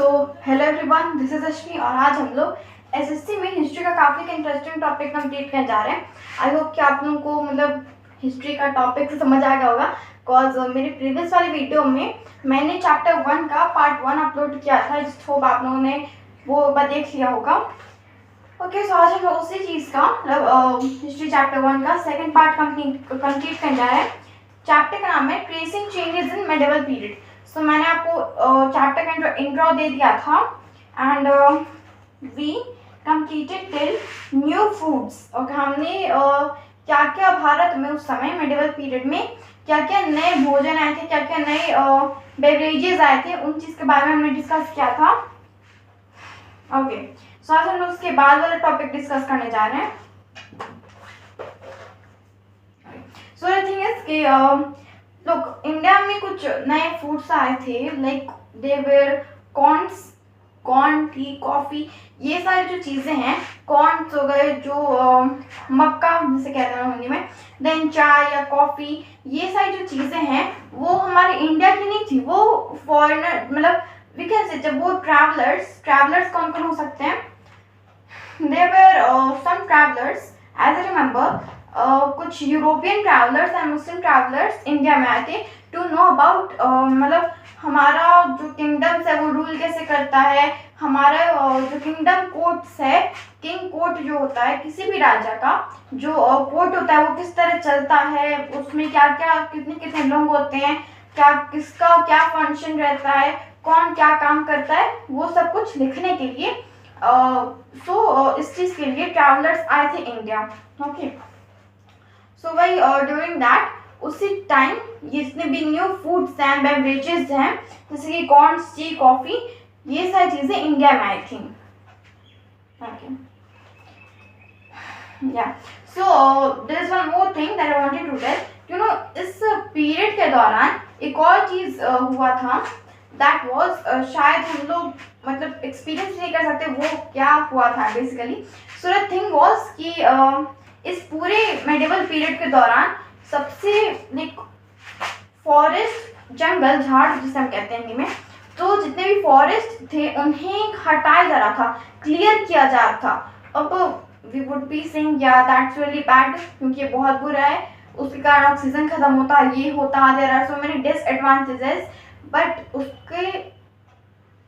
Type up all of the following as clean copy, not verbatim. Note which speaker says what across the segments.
Speaker 1: So hello everyone, this is Ashmi और आज हम लोग एसएससी में हिस्ट्री का काफ़ी इंटरेस्टिंग टॉपिक कंप्लीट करने जा रहे हैं। आई होप कि आप लोगों को हिस्ट्री का टॉपिक से समझ आ गया होगा, बिकॉज मेरे प्रीवियस वाले वीडियो में मैंने चैप्टर 1 का पार्ट 1 अपलोड किया था, जिस होप आप लोगों ने वो देख लिया होगा। ओके, सो आज हम लोग उसी चीज़ का हिस्ट्री चैप्टर 1 का सेकेंड पार्ट कंप्लीट करने जा रहे हैं। चैप्टर का नाम है tracing changes in medieval period. सो मैंने आपको चैप्टर का इंट्रो दे दिया था and we completed till new foods. Okay, हमने क्या क्या भारत में उस समय मेडिवल पीरियड में क्या क्या नए भोजन आए थे, क्या क्या नए बेवरेजेस आए थे, उन चीज़ के बारे में हमने डिस्कस किया था। ओके, सो आज हम लोग उसके बाद वाला टॉपिक डिस्कस करने जा रहे हैं। सो द थिंग इज कि लोग इंडिया में कुछ नए फूड्स आए थे, like they were corn, T, coffee, ये सारी जो चीज़ें हैं, कॉर्न्स हो गए जो मक्का जिसे कहते हैं हिंदी में, देन चाय या कॉफ़ी, ये सारी जो चीज़ें हैं वो हमारे इंडिया की नहीं थी, वो फॉरेनर वी कैन से जब वो ट्रैवलर्स कौन कौन हो सकते हैं, they were some travellers as I remember, कुछ European travellers and Muslim travellers India में आए थे टू नो अबाउट हमारा जो किंगडम्स है वो रूल कैसे करता है, हमारा जो किंगडम कोर्ट्स है, किंग कोर्ट जो होता है किसी भी राजा का जो कोर्ट होता है वो किस तरह चलता है, उसमें क्या क्या कितने कितने लोग होते हैं, क्या किसका क्या फंक्शन रहता है, कौन क्या काम करता है, वो सब कुछ लिखने के लिए इस चीज़ के लिए ट्रैवलर्स आए थे इंडिया। ओके, सो भाई ड्यूरिंग दैट उसी टाइम जितने भी न्यू फूड्स हैं, बेवरेजेस हैं, जैसे कि कॉर्न, टी, कॉफ़ी, ये सारी चीज़ें इंडिया में आई थी। Okay, yeah so there is one more thing that I wanted to tell, you know इस पीरियड के दौरान एक और चीज़ हुआ था, दैट वाज शायद हम लोग एक्सपीरियंस नहीं कर सकते वो क्या हुआ था basically. So the thing was कि इस पूरे मेडिवल पीरियड के दौरान सबसे फॉरेस्ट, जंगल, झाड़ जिसे हम कहते हैं हिंदी में, तो जितने भी फॉरेस्ट थे उन्हें हटाया जा रहा था, क्लियर किया जा रहा था। अब वी वुड बी सेइंग या दैट्स रियली बैड, क्योंकि ये बहुत बुरा है, उसके कारण ऑक्सीजन खत्म होता, ये होता, there are so many disadvantages, but उसके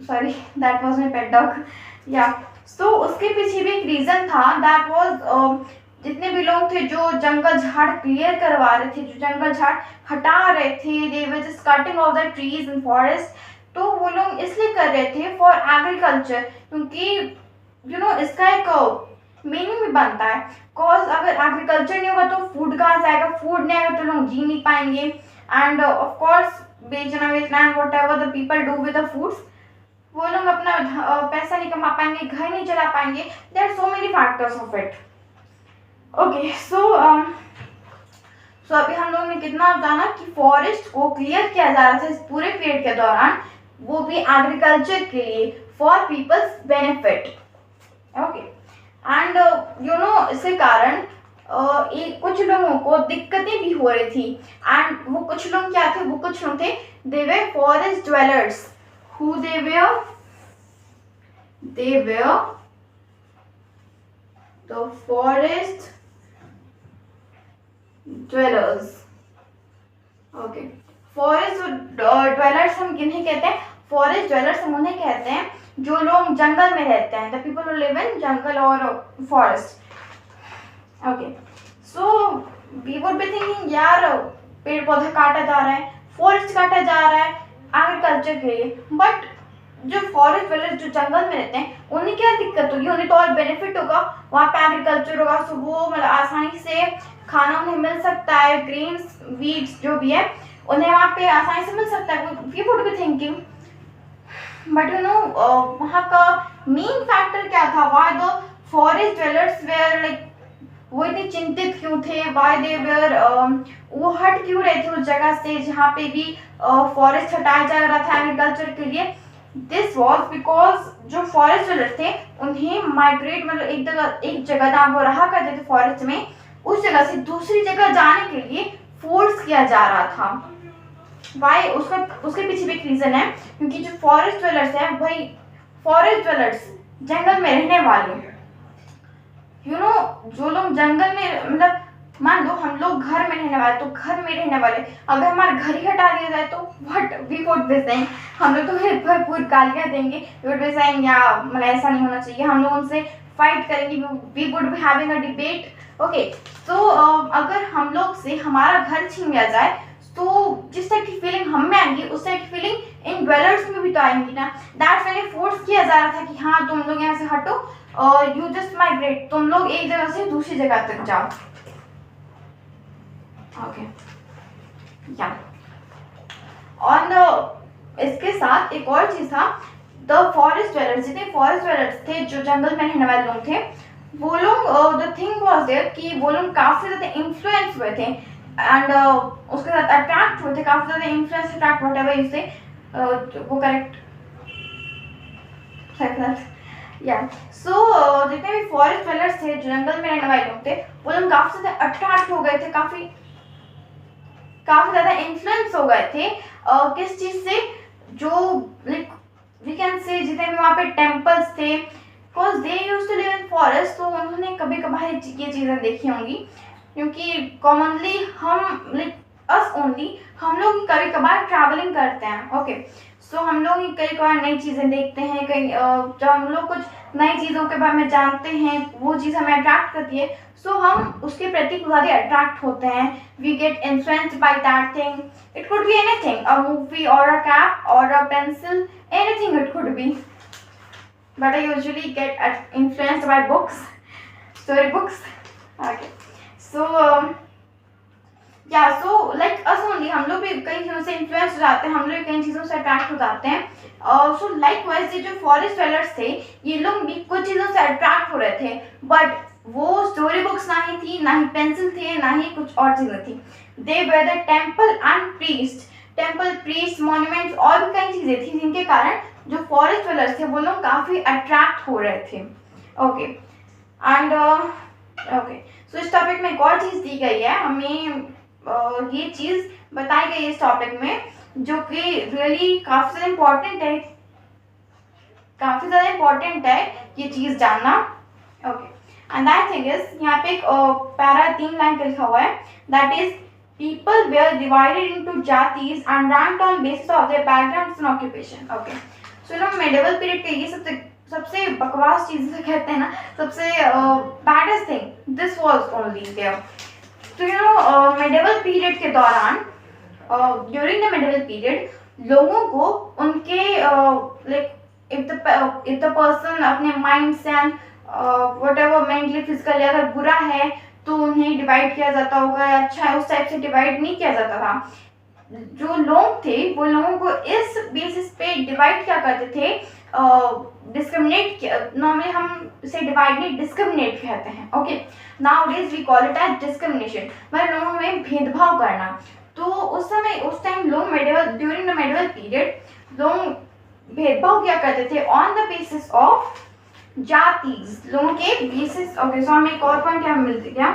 Speaker 1: sorry that was my pet dog, या सो उसके पीछे भी एक रीज़न था, दैट वाज जितने भी लोग थे जो जंगल झाड़ क्लियर करवा रहे थे, जो जंगल झाड़ हटा रहे थे, दे were just cutting of the trees in forest, तो वो लोग इसलिए कर रहे थे फॉर एग्रीकल्चर, क्योंकि यू नो इसका एक मीनिंग भी बनता है, कॉज अगर एग्रीकल्चर नहीं होगा तो फूड कहाँ से आएगा, फूड नहीं आएगा तो लोग जी नहीं पाएंगे, एंड ऑफ कोर्स बेचना and what ever the people do with the foods, वो लोग अपना पैसा नहीं कमा पाएंगे, घर नहीं चला पाएंगे, there are so many factors of it. Okay, सो अभी हम लोगों ने कितना जाना कि फॉरेस्ट को क्लियर किया जा रहा था इस पूरे पीरियड के दौरान, वो भी एग्रीकल्चर के लिए, for people's benefit. Okay, and you know इसके कारण कुछ लोगों को दिक्कतें भी हो रही थी, एंड वो कुछ लोग क्या थे, वो कुछ लोग थे, दे वे forest dwellers, who they where the forest dwellers। Okay, forest dwellers हम किन्हें कहते हैं, फॉरेस्ट ड्वेलर्स हम उन्हें कहते हैं जो लोग जंगल में रहते हैं, the people who live in जंगल और forest. Okay, so we would be thinking यार पेड़ पौधा काटा जा रहा है, फॉरेस्ट काटा जा रहा है एग्रीकल्चर के लिए, बट जो फॉरेस्ट ड्वेलर्स जो जंगल में रहते हैं उन्हें क्या दिक्कत होगी, उन्हें तो और बेनिफिट होगा, वहाँ पे एग्रीकल्चर होगा, सो वो आसानी से खाना उन्हें मिल सकता है, ग्रेन्स, वीट्स जो भी है उन्हें वहाँ पे आसानी से मिल सकता है, we would be thinking, but you know वहाँ का मेन फैक्टर क्या था, why the forest dwellers were वो इतने चिंतित क्यों थे, व्हाई दे वेयर वो हट क्यों रहे थे उस जगह से जहाँ पे भी फॉरेस्ट हटाया जा रहा था एग्रीकल्चर के लिए। दिस वॉज बिकॉज जो फॉरेस्ट ड्वेलर थे उन्हें माइग्रेट एक जगह जहाँ वो रहा करते थे फॉरेस्ट में, उस जगह से दूसरी जगह जाने के लिए फोर्स किया जा रहा था। वाई उसके पीछे भी एक रीज़न है, क्योंकि जो फॉरेस्ट ड्वेलर्स हैं भाई फॉरेस्ट ड्वेलर्स, जंगल में रहने वाले, जो लोग जंगल में, मतलब मान लो हम लोग घर में रहने वाले, तो घर में रहने वाले, अगर हमारा घर ही हटा दिया जाए तो what we would be saying, हम लोग तो भरपूर गालियां देंगे, वी वुड बी सेइंग या मतलब ऐसा नहीं होना चाहिए, हम लोग उनसे फाइट करेंगे, we would be having a debate. Okay, तो अगर हम लोग से हमारा घर छीन लिया जाए तो जिस टाइप की फीलिंग हम में आएंगी उस टाइप की फीलिंग इन ड्वेलर्स में भी तो आएंगी ना। दैट्स व्हेन फोर्स किया जा रहा था कि हाँ तुम लोग यहाँ से हटो, यू जस्ट माइग्रेट, तुम लोग एक जगह से दूसरी जगह तक जाओ। ओके, या और इसके साथ एक और चीज था, द फॉरेस्ट ड्वेलर्स, जितने फॉरेस्ट ड्वेलर्स थे, जो जंगल में रहने वाले लोग थे, वो लोग द थिंग वाज देयर कि वो लोग काफी ज्यादा इन्फ्लुएंस हुए थे एंड उसके साथ अट्रैक्ट हुए थे, काफी ज्यादा इन्फ्लुएंस अट्रैक्ट व्हाटएवर यू से, वो करेक्ट या सो जितने भी फॉरेस्ट ड्वेलर्स थे, जो जंगल में रहने वाले लोग थे, वो लोग काफी ज्यादा अट्रैक्ट हो गए थे, काफी ज्यादा इन्फ्लुएंस हो गए थे किस चीज से, जो लाइक वी कैन से जितने भी वहाँ पे टेम्पल्स थे, because they used to live in forest, तो उन्होंने कभी कभार ये चीज़ें देखी होंगी, क्योंकि कॉमनली हम लाइक अस ओनली हम लोग कभी कभार ट्रैवलिंग करते हैं। ओके, सो हम लोग ही कई बार नई चीज़ें देखते हैं, कई जब हम लोग कुछ नई चीज़ों के बारे में जानते हैं, वो चीज़ हमें अट्रैक्ट करती है, सो हम उसके प्रति ज़्यादा अट्रैक्ट होते हैं, we get influenced by that thing, it could be anything, a movie or a cap or a pencil, anything it could be, but I usually get influenced by books, storybooks. Okay, so yeah, so like us only, हम लोग भी कई चीज़ों से influence हो जाते हैं, हम लोग कई चीज़ों से अट्रैक्ट हो जाते हैं, सो लाइकवाइज ये जो फॉरेस्ट ड्वेलर्स थे, ये लोग भी कुछ चीज़ों से अट्रैक्ट हो रहे थे, बट वो स्टोरी बुक्स ना ही थी, ना ही पेंसिल थे, ना ही कुछ और चीज़ें थी, दे were the temple and priest, temple, priest, monuments और भी कई चीज़ें थी, जिनके कारण जो फॉरेस्ट ड्वेलर्स थे वो लोग काफ़ी अट्रैक्ट हो रहे थे। ओके, एंड ओके, सो इस टॉपिक में एक और चीज़ दी गई है हमें, ये चीज़ बताई गई है इस टॉपिक में, जो कि रियली काफ़ी ज़्यादा इम्पोर्टेंट है, काफ़ी ज़्यादा इम्पोर्टेंट है ये चीज़ जानना। Okay, and that thing is, यहाँ पे एक पैरा 3 लाइन का लिखा हुआ है, that is people were divided into jatis and ranked on basis of their backgrounds and occupation. Okay, so medieval period के ये सबसे बकवास चीज़ से कहते हैं ना, सबसे baddest thing, this was only there. तो medieval period के दौरान, during the medieval period, लोगों को उनके like if the person अपने mind से whatever mentally physically अगर बुरा है तो उन्हें डिवाइड किया जाता होगा, अच्छा है, उस टाइप से डिवाइड नहीं किया जाता था। जो लोग थे वो लोगों को इस बेसिस पे डिवाइड क्या करते थे, डिस्क्रिमिनेट, नॉर्मली हम इसे डिवाइड नहीं डिस्क्रिमिनेट कहते हैं। Okay, nowadays we call it as discrimination, मतलब लोगों में भेदभाव करना। तो उस समय उस टाइम लोग ड्यूरिंग द मेडिवल पीरियड लोग भेदभाव क्या करते थे ऑन द बेसिस ऑफ जातीज, लोगों के बेसिस। ओके, सो हमें एक और पॉइंट यहाँ मिलते क्या,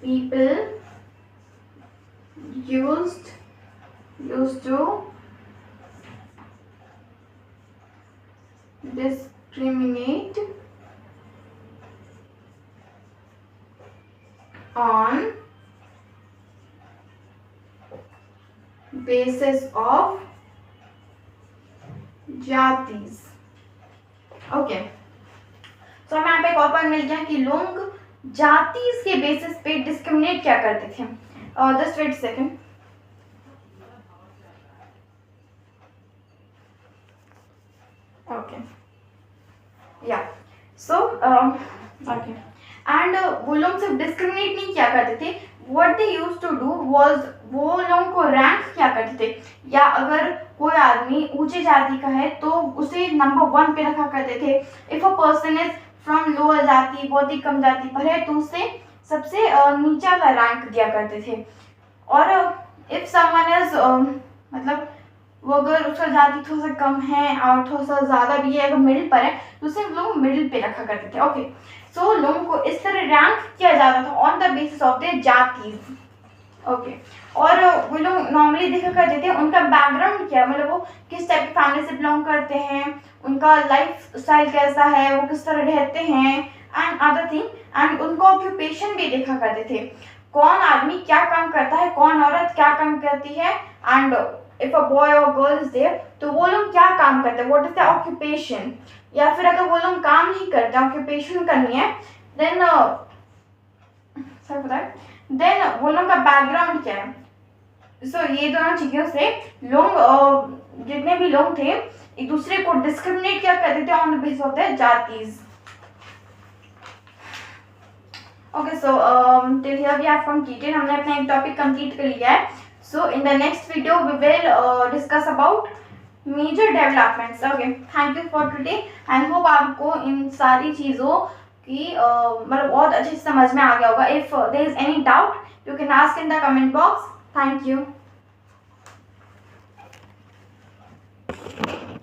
Speaker 1: people used to discriminate on basis of जातीज। Okay, तो हमें यहाँ पे एक और पॉइंट मिल गया कि लोग जातीज के बेसिस पे डिस्क्रिमिनेट क्या करते थे। Just wait second, okay, yeah so okay, and वो लोग सिर्फ डिस्क्रिमिनेट नहीं किया करते थे, what they used to do was, वो लोगों को रैंक क्या करते थे, या अगर कोई आदमी ऊंची जाति का है तो उसे नंबर 1 पे रखा करते थे। If a person is from lower जाति, बहुत ही कम जाति पर है, तो उसे सबसे नीचा वाला रैंक दिया करते थे। और इफ समवन इज मतलब वो अगर उसका जाति थोड़ा सा कम है और थोड़ा सा ज़्यादा भी है, अगर मिडिल पर है तो उसे लोग मिडिल पे रखा करते थे। ओके, सो लोगों को इस तरह रैंक किया जाता था on the basis of their जातीज। Okay. और वो लोग नॉर्मली देखा करते थे उनका बैकग्राउंड क्या है, मतलब वो किस टाइप की फैमिली से बिलोंग करते हैं, उनका लाइफ स्टाइल कैसा है, वो किस तरह रहते हैं एंड अदर थिंग। एंड उनका ऑक्यूपेशन भी देखा करते थे, कौन आदमी क्या काम करता है, कौन औरत क्या काम करती है, एंड इफ अ बॉय और गर्ल इज देयर तो वो लोग क्या काम करते हैं, व्हाट इज द ऑक्यूपेशन। या फिर अगर वो लोग काम नहीं करते, ऑक्यूपेशन करनी है, देन सर पता है, देन वो लोग का बैकग्राउंड क्या है। सो ये दोनों चीज़ों से लोग जितने भी लोग थे एक दूसरे को डिस्क्रिमिनेट क्या करते थे on the basis of their जातीज। Okay, so till here we have completed, हमने अपना एक टॉपिक कंप्लीट कर लिया है। सो in the next video we will discuss about major developments. Okay, thank you for today and hope आपको इन सारी चीज़ों की मतलब बहुत अच्छे से समझ में आ गया होगा। If there is any doubt you can ask in the comment box. Thank you.